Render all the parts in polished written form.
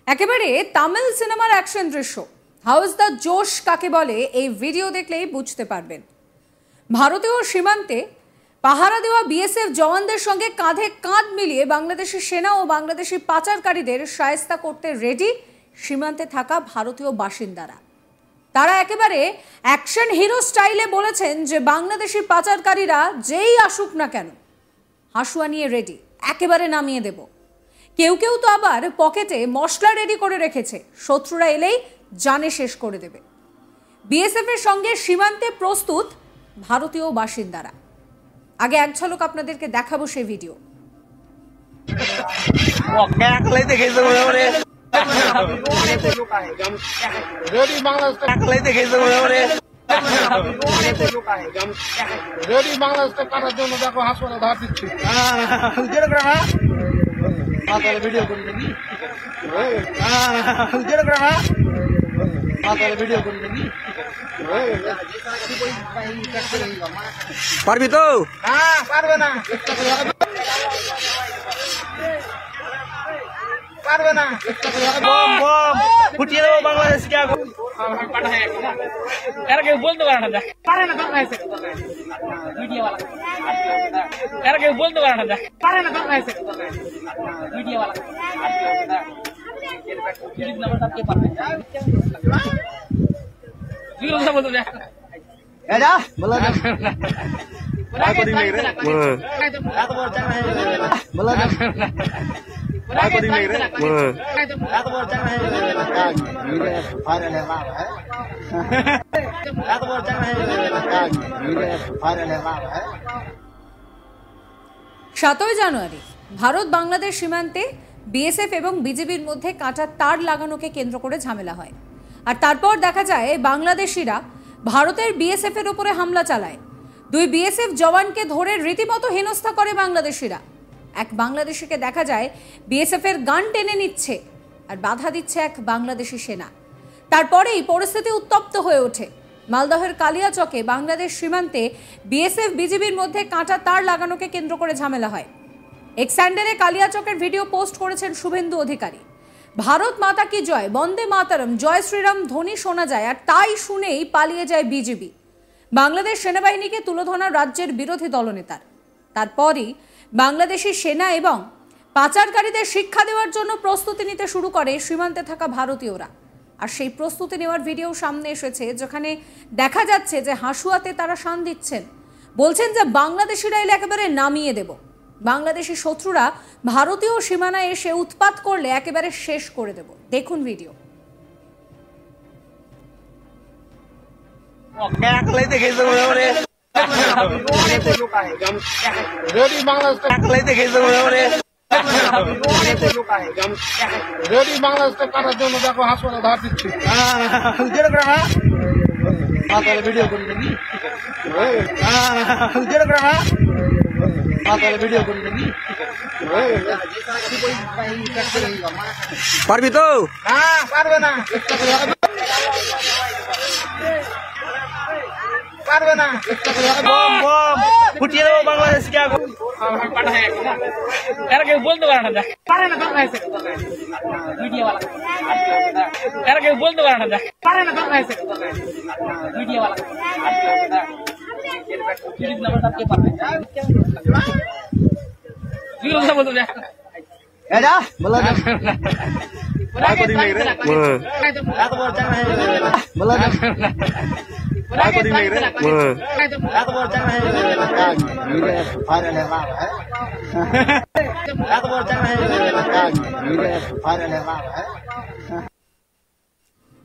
একেবারে তামিল সিনেমার অ্যাকশন দৃশ্য। হাউস দ্য জোশ কাকে বলে এই ভিডিও দেখলেই বুঝতে পারবেন। ভারতীয় সীমান্তে পাহারা দেওয়া বিএসএফ জওয়ানদের সঙ্গে কাঁধে কাঁধ মিলিয়ে বাংলাদেশি সেনা ও বাংলাদেশি পাচারকারীদের শায়েস্তা করতে রেডি সীমান্তে থাকা ভারতীয় বাসিন্দারা। তারা একেবারে অ্যাকশন হিরো স্টাইলে বলেছেন যে বাংলাদেশি পাচারকারীরা যেই আসুক না কেন হাসুয়া নিয়ে রেডি, একেবারে নামিয়ে দেব। কেউ কেউ তো আবার পকেটে মশলা রেডি করে রেখেছে, শত্রুরা এলেই জানে শেষ করে দেবে। বিএসএফ এর সঙ্গে সীমান্তে প্রস্তুত ভারতীয় বাসিন্দারা। আগে এক ঝলক আপনাদেরকে দেখাবো সেই ভিডিও। পারবি তো? পারবে না, পারবে না। বম বম ফুটিয়ে দেবো বাংলাদেশকে। এরা কেউ বলতে পারে না, পারে না, মিডিয়া এরা কেউ বলতে পারে না, পারে না, মিডিয়া সাতই জানুয়ারি ভারত বাংলাদেশ সীমান্তে বিএসএফ এবং বিজিবির মধ্যে কাঁটার তার লাগানোকে কেন্দ্র করে ঝামেলা হয়। আর তারপর দেখা যায় বাংলাদেশিরা ভারতের বিএসএফ এর উপরে হামলা চালায়। দুই বিএসএফ জওয়ানকে ধরে রীতিমতো হেনস্থা করে বাংলাদেশিরা। এক বাংলাদেশিকে দেখা যায় বিএসএফ এর গান টেনে নিচ্ছে আর বাধা দিচ্ছে এক বাংলাদেশি সেনা। তারপরেই পরিস্থিতি উত্তপ্ত হয়ে ওঠে। মালদহের কালিয়াচকে বাংলাদেশ সীমান্তে বিএসএফ বিজিবির মধ্যে কাঁটা তার লাগানোকে কেন্দ্র করে ঝামেলা হয়। এক্স হ্যান্ডেলে কালিয়াচকের ভিডিও পোস্ট করেছেন শুভেন্দু অধিকারী। ভারত মাতা কি জয়, বন্দে মাতরম, জয় শ্রীরাম ধ্বনি শোনা যায়, আর তাই শুনেই পালিয়ে যায় বিজিবি। বাংলাদেশ সেনাবাহিনীকে তুলোধনা রাজ্যের বিরোধী দলনেতার। তারপরই বাংলাদেশি সেনা এবং পাচারকারীদের শিক্ষা দেওয়ার জন্য প্রস্তুতি নিতে শুরু করে সীমান্তে থাকা ভারতীয়রা। আর সেই প্রস্তুতি নেওয়ার ভিডিও সামনে এসেছে, যেখানে দেখা যাচ্ছে যে হাসুয়াতে তারা শান দিচ্ছেন, বলছেন যে বাংলাদেশিরা এলে একেবারে নামিয়ে দেব। বাংলাদেশি শত্রুরা ভারতীয় সীমানায় এসে উৎপাত করলে একেবারে শেষ করে দেব। দেখুন ভিডিও। বাংলাদেশকে কাটার জন্য দেখো হাসপাতাল ধার দিচ্ছি। ভিডিও করি পারবি তো? পারবে না, পারবে না। বম বম ফুটিয়ে দেবো বাংলাদেশকে। এরা কেউ বলতে পারে না, পারে না, মিডিয়া এরা কেউ বলতে পারে না, পারে না, মিডিয়া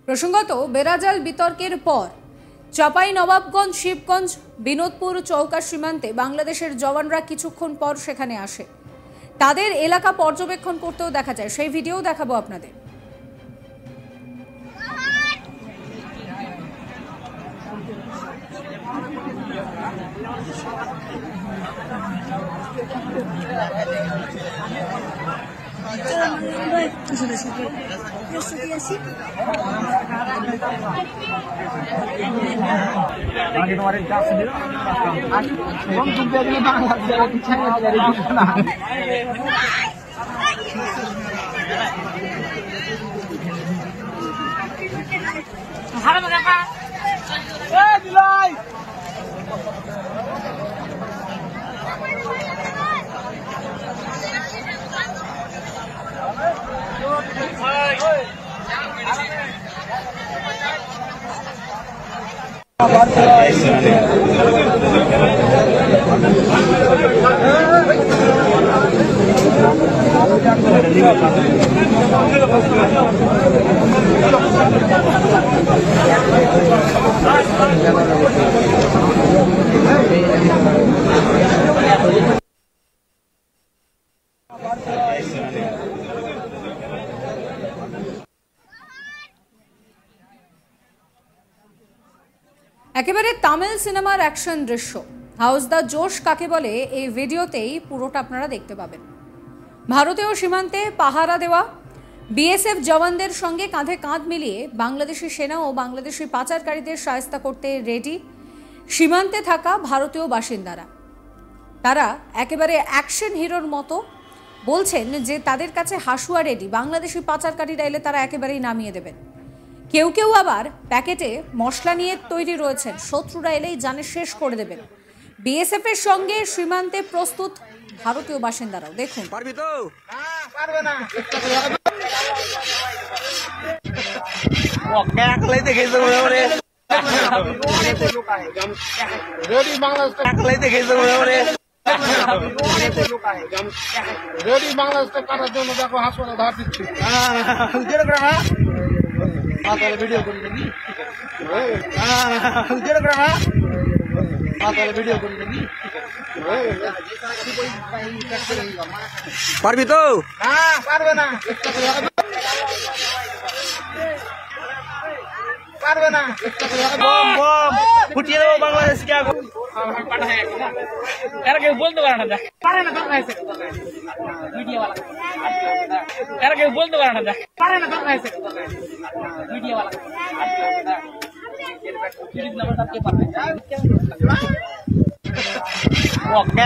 প্রসঙ্গত বেড়াজাল বিতর্কের পর চাঁপাই নবাবগঞ্জ, শিবগঞ্জ, বিনোদপুর চৌকা সীমান্তে বাংলাদেশের জওয়ানরা কিছুক্ষণ পর সেখানে আসে। তাদের এলাকা পর্যবেক্ষণ করতেও দেখা যায়, সেই ভিডিও দেখাবো আপনাদের। তোমার ভালো না দেখা একেবারে তামিল সিনেমার অ্যাকশন দৃশ্য হাউস দ্য জোশ কাকে বলে এই ভিডিওতেই পুরোটা আপনারা দেখতে পাবেন। ভারতীয় সীমান্তে পাহারা দেওয়া বিএসএফ জওয়ানদের সঙ্গে কাঁধে কাঁধ মিলিয়ে বাংলাদেশি সেনা ও বাংলাদেশি পাচারকারীদের শায়েস্তা করতে রেডি সীমান্তে থাকা ভারতীয় বাসিন্দারা। তারা একেবারে অ্যাকশন হিরোর মতো বলছেন যে তাদের কাছে হাসুয়া রেডি, বাংলাদেশি পাচারকারীরা এলে তারা একেবারেই নামিয়ে দেবেন। কেউ কেউ আবার প্যাকেটে মশলা নিয়ে তৈরি রয়েছেন, শত্রুরা এলেই জানে শেষ করে দেবেন। বিএসএফ এর সঙ্গে সীমান্তে প্রস্তুত ভারতীয় বাসিন্দারাও। দেখুন পারবি তো পারবে না একলাই দেখেছে মনে মনে রেডি বাংলাদেশ একলাই দেখেছে মনে মনে রেডি বাংলাদেশ কাটার জন্য দেখো হাসপাতাল ধার দিচ্ছি ভিডিও করি নাকি ভিডিও করি নাকি পারবি তো পারবে না পারবে না বম বম ফুটিয়ে দেবো বাংলাদেশকে আগুন এরা কেউ বলতে পারে না দেখ পারে না দরকার আছে ভিডিও वाला এরা কেউ বলতে পারে না দেখ পারে না দরকার আছে ভিডিও वाला সিরিজ নাম্বারটা কে পারবে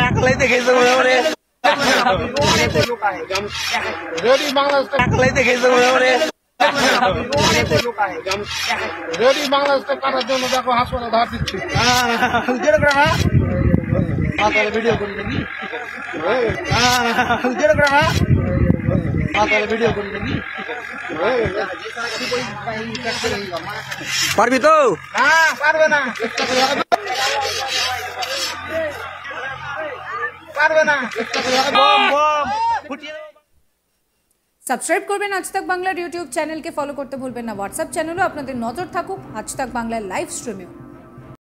একলাই দেখেছে মনে মনে রেডি বাংলাদেশ একলাই দেখেছে মনে মনে রেডি বাংলাদেশ কাটার জন্য দেখো হাসপাতাল ধার দিচ্ছি ভিডিও করি নাকি ভিডিও করি নাকি পারবি তো পারবে না পারবে না বম বম ফুটিয়ে দেবো। সাবস্ক্রাইব করবেন আজ তাক বাংলার ইউটিউব চ্যানেলকে, ফলো করতে ভুলবেন না হোয়াটসঅ্যাপ চ্যানেলও আপনাদের নজর থাকুক আজ তাক বাংলার লাইভ স্ট্রিমেও।